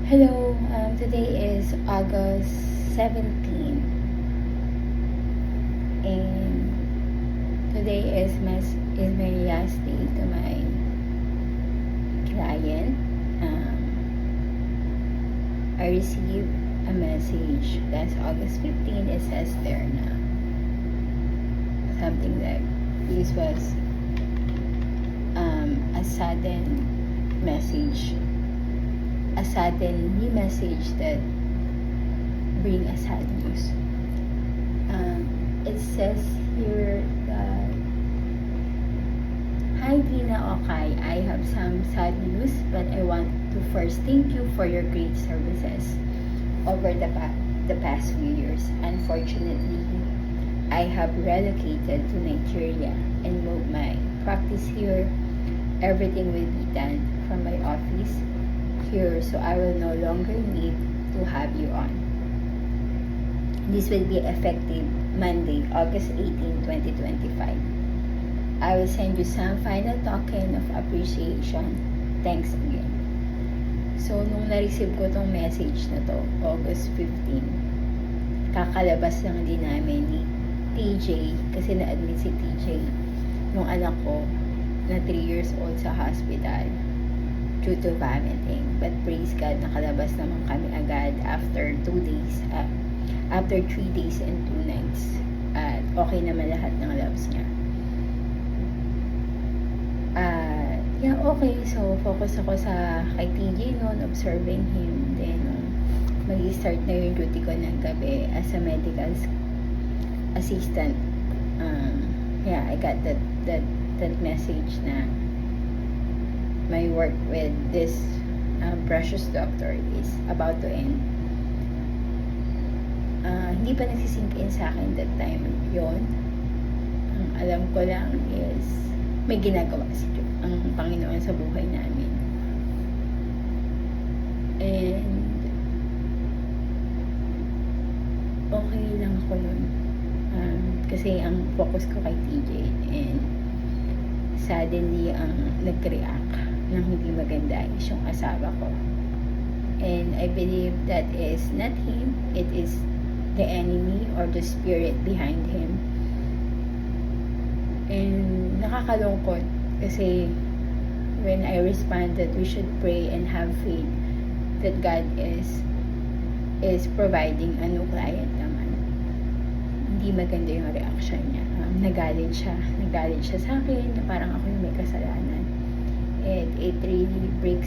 Hello, today is August 17 and today is my last day to my client. I received a message last August 15. It says there na something like this was a sudden message, a sudden new message that bring a sad news. It says here that, "Hi Tina, okay, I have some sad news, but I want to first thank you for your great services over the past few years. Unfortunately, I have relocated to Nigeria and moved my practice here. Everything will be done from my office here, so I will no longer need to have you on. This will be effective Monday, August 18, 2025. I will send you some final token of appreciation. Thanks again." So, nung na-receive ko tong message na to, August 15, kakalabas lang din namin ni TJ, kasi na-admit si TJ, yung anak ko, na 3 years old sa hospital due to vomiting. But praise God, nakalabas naman kami agad after 2 days, after 3 days and 2 nights. At okay naman lahat ng labs niya. Yeah, okay. So, focus ako sa kay TJ noon, observing him. Then, mag-start na yung duty ko ng gabi as a medical assistant. Yeah, I got that message na my work with this precious doctor is about to end. Hindi pa nagsisink in sa akin that time yon. Ang alam ko lang is may ginagawa ang Panginoon sa buhay namin. And okay lang ako nun. Kasi ang focus ko kay TJ, and suddenly ang nag-react ng hindi maganda is yung asawa ko. And I believe that is not him, it is the enemy or the spirit behind him. And nakakalungkot kasi when I responded, we should pray and have faith that God is providing a new client naman. Hindi maganda yung reaction niya. Nagalit siya sa akin na parang ako yung may kasalanan. And it really breaks